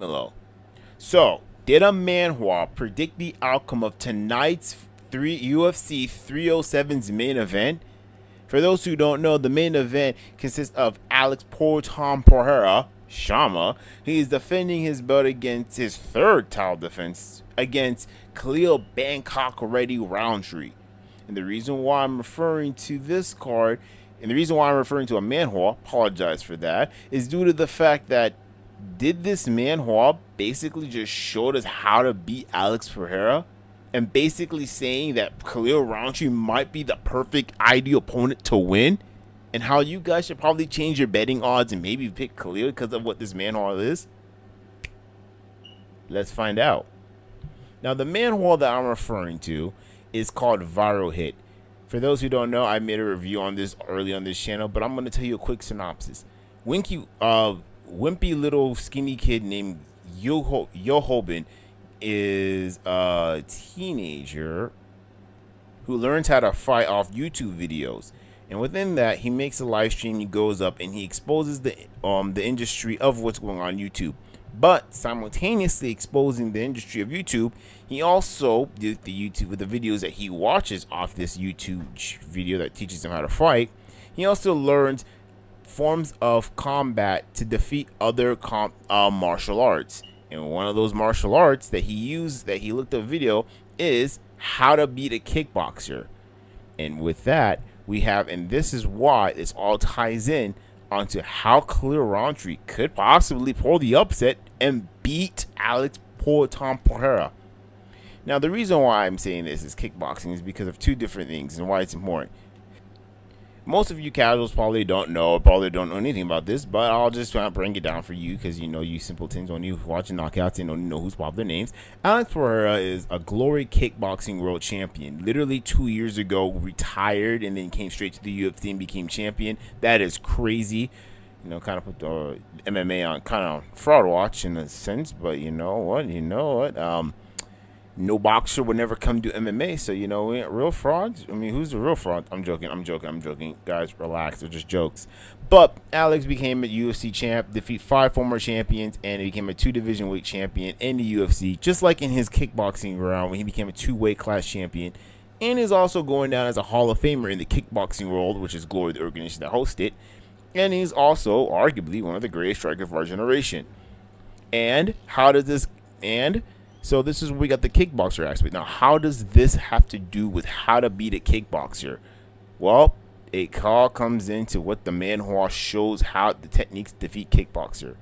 Milo. So, did a Manhwa predict the outcome of tonight's UFC 307's main event? For those who don't know, the main event consists of Alex Porton Pereira, Shama. He is defending his belt against his third title defense against Khalil Bangkok Ready Roundtree. And the reason why I'm referring to this card, and the reason why I'm referring to a Manhwa, apologize for that, is due to the fact that did this Manhwa basically just showed us how to beat Alex Pereira? And basically saying that Khalil Roundtree might be the perfect ideal opponent to win, and how you guys should probably change your betting odds and maybe pick Khalil because of what this Manhwa is? Let's find out. Now, the Manhwa that I'm referring to is called Viral Hit. For those who don't know, I made a review on this early on this channel, but I'm going to tell you a quick synopsis. Wimpy little skinny kid named Yohobin is a teenager who learns how to fight off YouTube videos, and within that, he makes a live stream. He goes up and he exposes the industry of what's going on YouTube. But simultaneously exposing the industry of YouTube, he also did the videos that he watches off this YouTube video that teaches him how to fight. He also learns forms of combat to defeat other martial arts. And one of those martial arts that he looked up video is how to beat a kickboxer. And with that, we have, and this is why this all ties in onto how Khalil Roundtree could possibly pull the upset and beat Alex Porton Pereira. Now, the reason why I'm saying this is kickboxing is because of two different things and why it's important. Most of you casuals probably don't know anything about this, but I'll just try to bring it down for you because you simpletons, only watching knockouts and don't know who's popular names. Alex Pereira is a Glory Kickboxing World Champion. Literally 2 years ago, retired and then came straight to the UFC and became champion. That is crazy. Kind of put the MMA on kind of fraud watch in a sense, but you know what? No boxer would never come to MMA, so we ain't real frauds. I mean, who's the real fraud? I'm joking. Guys, relax. They're just jokes. But Alex became a UFC champ, defeat 5 former champions, and he became a 2 division weight champion in the UFC, just like in his kickboxing round when he became a 2 weight class champion, and is also going down as a Hall of Famer in the kickboxing world, which is Glory, the organization that hosts it, and he's also arguably one of the greatest strikers of our generation. So this is where we got the kickboxer aspect. Now, how does this have to do with how to beat a kickboxer? Well, it all comes into what the Manhwa shows how the techniques defeat kickboxer.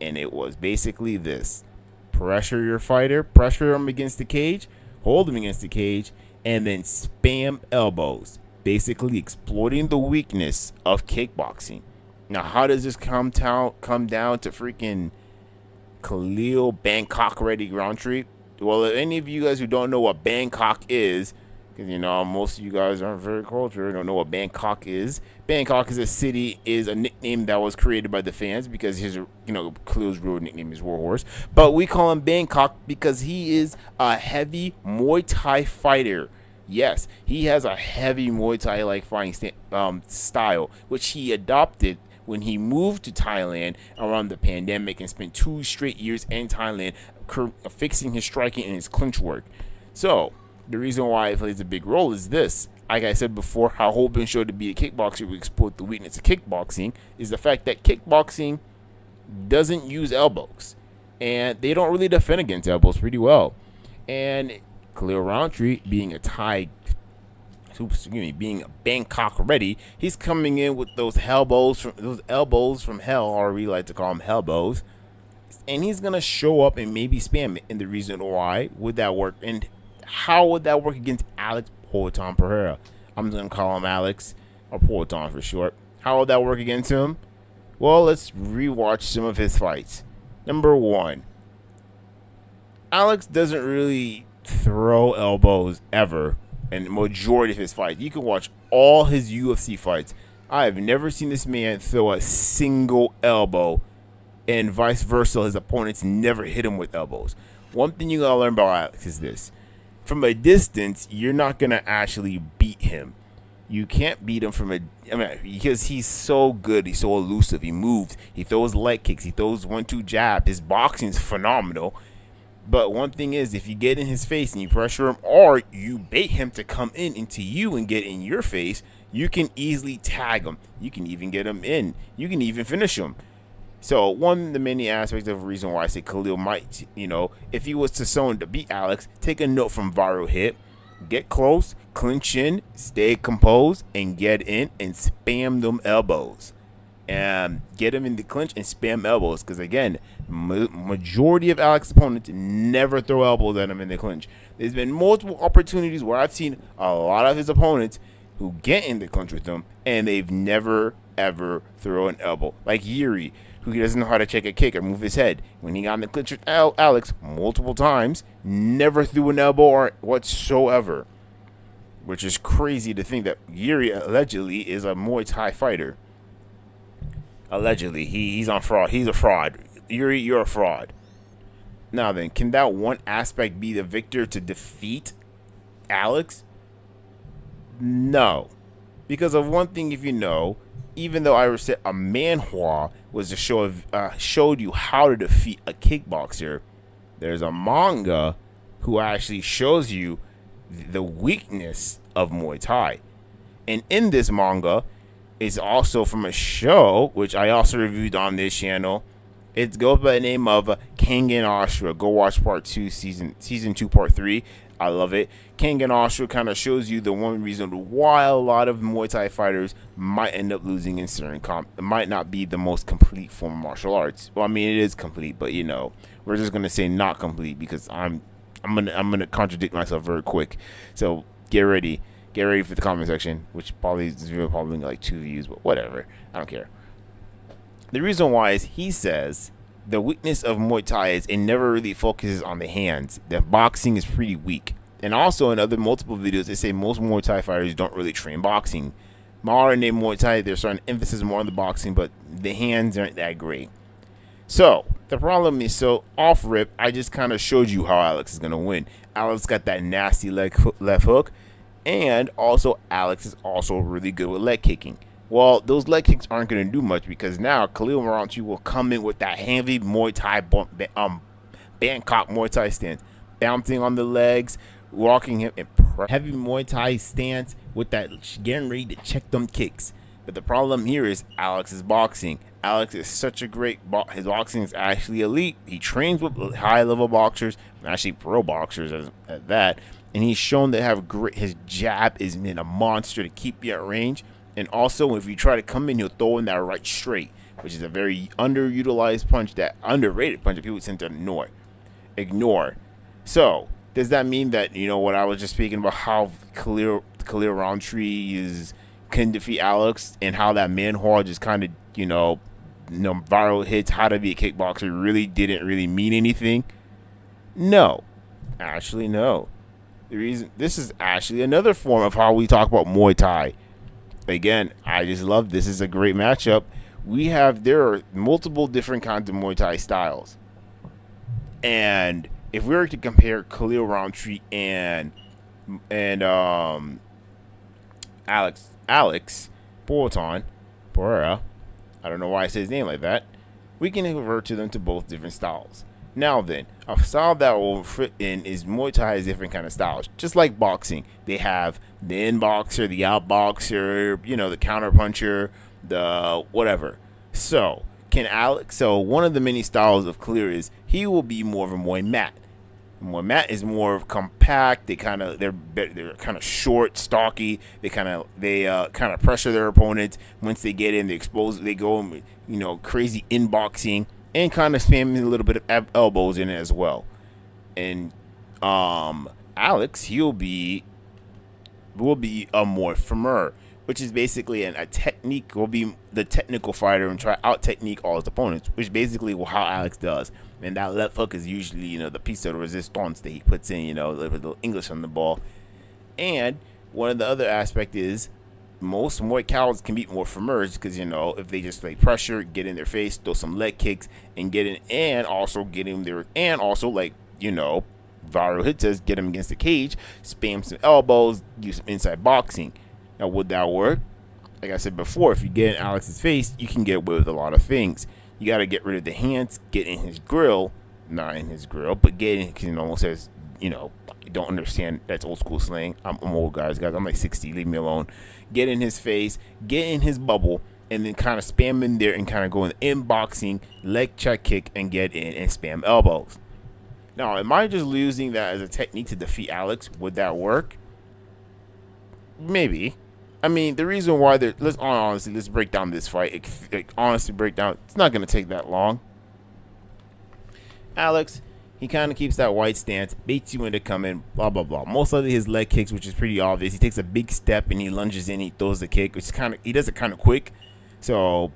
And it was basically this. Pressure your fighter, pressure him against the cage, hold him against the cage, and then spam elbows. Basically exploiting the weakness of kickboxing. Now, how does this come down to freaking Khalil Bangkok Ready Roundtree? Well, if any of you guys who don't know what Bangkok is, because most of you guys aren't very cultured, don't know what Bangkok is. Bangkok is a nickname that was created by the fans because Khalil's real nickname is Warhorse, but we call him Bangkok because he is a heavy Muay Thai fighter. Yes, he has a heavy Muay Thai like fighting style, which he adopted when he moved to Thailand around the pandemic and spent 2 straight years in Thailand fixing his striking and his clinch work. So, the reason why it plays a big role is this. Like I said before, how Hoban showed to be a kickboxer we exploit the weakness of kickboxing is the fact that kickboxing doesn't use elbows. And they don't really defend against elbows pretty well. And Khalil Roundtree, being a Bangkok ready, he's coming in with those elbows from hell, or we like to call them hellbows, and he's gonna show up and maybe spam it. And the reason why would that work, and how would that work against Alex Porton Pereira? I'm gonna call him Alex, or Porton for short. How would that work against him? Well, let's rewatch some of his fights. Number 1, Alex doesn't really throw elbows ever. And the majority of his fights, you can watch all his UFC fights. I have never seen this man throw a single elbow, and vice versa, his opponents never hit him with elbows. One thing you gotta learn about Alex is this: from a distance, you're not gonna actually beat him. You can't beat him from a. I mean, because he's so good. He's so elusive. He moves. He throws leg kicks. He throws 1-2 jab. His boxing's phenomenal. But one thing is, if you get in his face and you pressure him, or you bait him to come into you and get in your face, you can easily tag him. You can even get him in. You can even finish him. So one of the many aspects of the reason why I say Khalil might, if he was to someone to beat Alex, take a note from Viral Hit. Get close, clinch in, stay composed, and get in and spam them elbows. And get him in the clinch and spam elbows. Because again, majority of Alex's opponents never throw elbows at him in the clinch. There's been multiple opportunities where I've seen a lot of his opponents who get in the clinch with him, and they've never, ever throw an elbow. Like Yuri, who doesn't know how to check a kick or move his head. When he got in the clinch with Alex multiple times, never threw an elbow or whatsoever. Which is crazy to think that Yuri allegedly is a Muay Thai fighter. Allegedly, he's on fraud. He's a fraud. Yuri, you're a fraud. Now then, can that one aspect be the victor to defeat Alex? No. Because of one thing, if you know, even though I said a manhwa was a show of showed you how to defeat a kickboxer, there's a manga who actually shows you the weakness of Muay Thai. And in this manga, it's also from a show which I also reviewed on this channel. It goes by the name of Kangen Ashura. Go watch part 2, season 2, part 3. I love it. Kangen Ashura kind of shows you the one reason why a lot of Muay Thai fighters might end up losing in certain it might not be the most complete form of martial arts. Well, I mean, it is complete, but we're just gonna say not complete because I'm gonna contradict myself very quick. So get ready for the comment section, which probably is probably like 2 views, but whatever. I don't care. The reason why is he says the weakness of Muay Thai is it never really focuses on the hands. The boxing is pretty weak. And also in other multiple videos, they say most Muay Thai fighters don't really train boxing. Modern day Muay Thai, they're starting to emphasis more on the boxing, but the hands aren't that great. So the problem is, so off rip, I just kind of showed you how Alex is gonna win. Alex got that nasty left hook, and also Alex is also really good with leg kicking. Well, those leg kicks aren't going to do much because now Khalil Maranchi will come in with that heavy Muay Thai, Bangkok Muay Thai stance, bouncing on the legs, walking him in heavy Muay Thai stance with that getting ready to check them kicks. But the problem here is Alex's boxing. Alex is such a great his boxing is actually elite. He trains with high level boxers, actually pro boxers at that, and he's shown to have great. His jab is a monster to keep you at range. And also, if you try to come in, he'll throw in that right straight, which is a very underutilized punch, that underrated punch that people tend to ignore. So, does that mean that, what I was just speaking about, how Khalil Roundtree can defeat Alex, and how that manhwa just kind of, viral hits how to be a kickboxer really didn't really mean anything? No. Actually, no. The reason, this is actually another form of how we talk about Muay Thai. Again, I just love this. Is a great matchup. There are multiple different kinds of Muay Thai styles. And if we were to compare Khalil Roundtree and Alex Porera, I don't know why I say his name like that, we can refer to them to both different styles. Now then, a style that will fit in is Muay Thai has different kind of styles. Just like boxing, they have the in-boxer, the out-boxer, the counter-puncher, the whatever. So, one of the many styles of Khalil is he will be more of a Muay Mat. Muay Mat is more compact. They're kind of short, stocky. They kind of pressure their opponents. Once they get in, they go crazy in-boxing. And kind of spamming a little bit of elbows in it as well. And Alex, will be a more firmer, which is basically a technique. Will be the technical fighter and try out technique all his opponents, which basically how Alex does. And that left hook is usually the piece of resistance that he puts in, a little English on the ball. And one of the other aspect is, most Muay Cows can beat more firmers because if they just play pressure, get in their face, throw some leg kicks, and get in, and also get in there, and also Viral Hit says, get him against the cage, spam some elbows, use some inside boxing. Now, would that work? Like I said before, if you get in Alex's face, you can get away with a lot of things. You got to get rid of the hands, get in his grill, not in his grill, but get in, because almost says, you don't understand, that's old school slang. I'm old, guys. I'm like 60, leave me alone. Get in his face, get in his bubble, and then kind of spam in there and kind of go in boxing, leg check kick, and get in and spam elbows. Now, am I just using that as a technique to defeat Alex? Would that work? Maybe. I mean, the reason why let's break down this fight. Honestly, it's not going to take that long. Alex, he kind of keeps that white stance, baits you into coming, blah, blah, blah. Most of his leg kicks, which is pretty obvious. He takes a big step and he lunges in, he throws the kick, which he does it kind of quick. So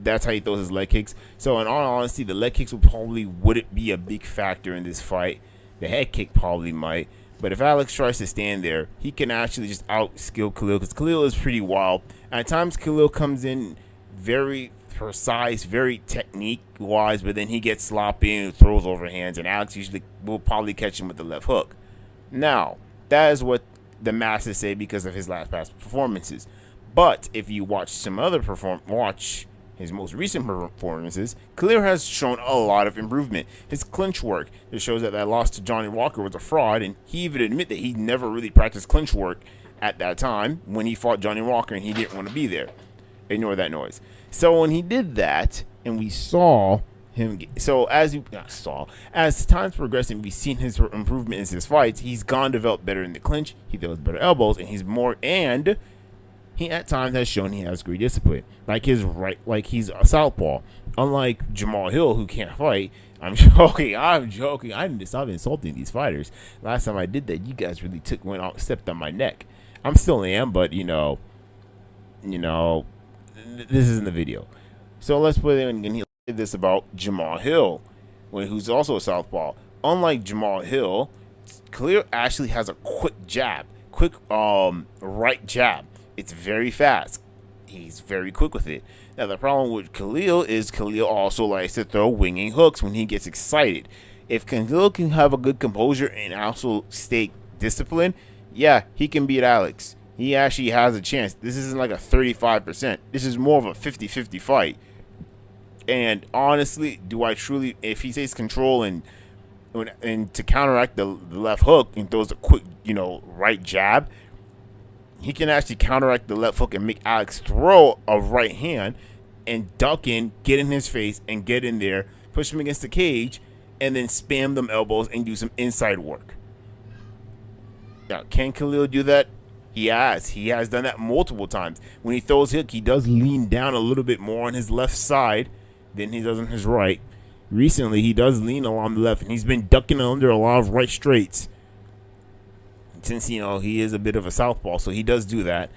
that's how he throws his leg kicks. So in all honesty, the leg kicks wouldn't be a big factor in this fight. The head kick probably might. But if Alex tries to stand there, he can actually just out-skill Khalil, because Khalil is pretty wild. At times, Khalil comes in very precise, very technique-wise, but then he gets sloppy and throws overhands, and Alex usually will probably catch him with the left hook. Now, that is what the masses say because of his last past performances. But if you watch his most recent performances, Khalil has shown a lot of improvement. His clinch work, it shows that loss to Johnny Walker was a fraud, and he even admitted that he never really practiced clinch work at that time when he fought Johnny Walker and he didn't want to be there. Ignore that noise. So when he did that, and we saw him, as time's progressing, we've seen his improvement in his fights. He's developed better in the clinch, he throws better elbows, and he at times has shown he has great discipline. Like he's a southpaw. Unlike Jamal Hill, who can't fight. I'm joking. I need to stop insulting these fighters. Last time I did that, you guys really stepped on my neck. I'm still am, but this isn't the video. So let's put in and he'll say this about Jamal Hill, who's also a southpaw. Unlike Jamal Hill, Khalil actually has a quick jab, right jab. It's very fast. He's very quick with it. Now, the problem with Khalil is Khalil also likes to throw winging hooks when he gets excited. If Khalil can have a good composure and also stay disciplined, yeah, he can beat Alex. He actually has a chance. This isn't like a 35%. This is more of a 50-50 fight. And honestly, if he takes control and to counteract the left hook and throws a quick, right jab, he can actually counteract the left hook and make Alex throw a right hand and duck in, get in his face, and get in there, push him against the cage, and then spam them elbows and do some inside work. Now, can Khalil do that? He has. He has done that multiple times. When he throws hook, he does lean down a little bit more on his left side than he does on his right. Recently, he does lean along the left, and he's been ducking under a lot of right straights. Since he is a bit of a southpaw, so he does do that.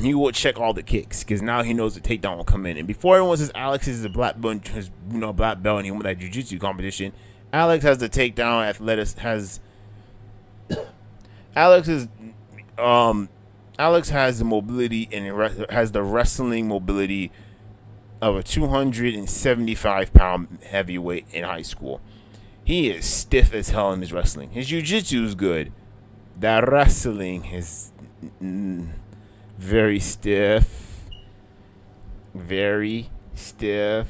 He will check all the kicks because now he knows the takedown will come in. And before everyone says Alex is a black belt, and he won that jiu-jitsu competition, Alex has the takedown. Alex has the mobility and has the wrestling mobility of a 275-pound heavyweight in high school. He is stiff as hell in his wrestling. His jiu-jitsu is good. That wrestling is very stiff. Very stiff.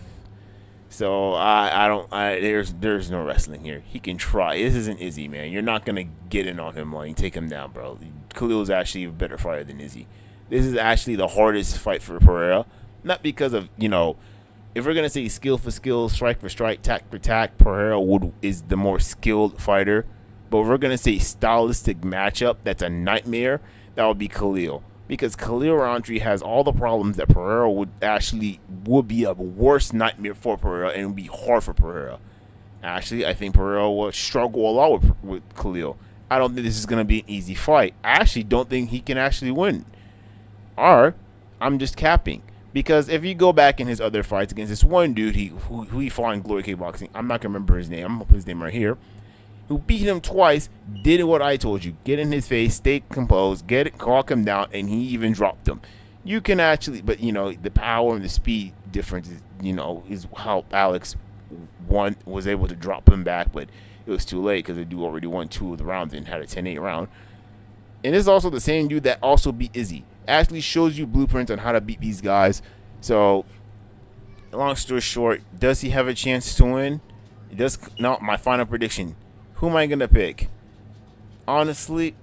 So there's no wrestling here. He can try. This isn't Izzy, man. You're not gonna get in on him and take him down, bro. Khalil is actually a better fighter than Izzy. This is actually the hardest fight for Pereira. Not because of, if we're gonna say skill for skill, strike for strike, tack for tack, Pereira is the more skilled fighter. But if we're going to say stylistic matchup that's a nightmare, that would be Khalil. Because Khalil Roundtree has all the problems that Pereira would be a worse nightmare for Pereira, and it would be hard for Pereira. Actually, I think Pereira will struggle a lot with Khalil. I don't think this is going to be an easy fight. I actually don't think he can actually win. Or, I'm just capping. Because if you go back in his other fights against this one dude who he fought in Glory Kickboxing, I'm not going to remember his name. I'm going to put his name right here. Who beat him twice, did what I told you. Get in his face, stay composed, walk him down, and he even dropped him. You can actually, but the power and the speed difference is how Alex was able to drop him back, but it was too late because the dude already won 2 of the rounds and had a 10-8 round. And this is also the same dude that also beat Izzy. Actually shows you blueprints on how to beat these guys. So, long story short, does he have a chance to win? It does. No, my final prediction. Who am I gonna pick? Honestly,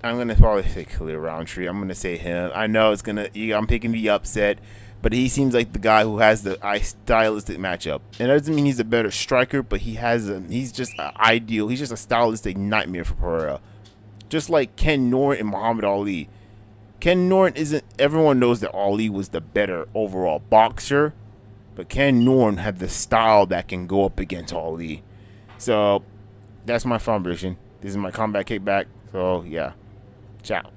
I'm gonna probably say Khalil Roundtree. I'm gonna say him. I know it's gonna. I'm picking the upset, but he seems like the guy who has the stylistic matchup. And that doesn't mean he's a better striker, but he's just ideal. He's just a stylistic nightmare for Pereira. Just like Ken Norton and Muhammad Ali. Ken Norton isn't. Everyone knows that Ali was the better overall boxer, but Ken Norton had the style that can go up against Ali. So that's my final prediction. This is my combat kickback. So yeah, ciao.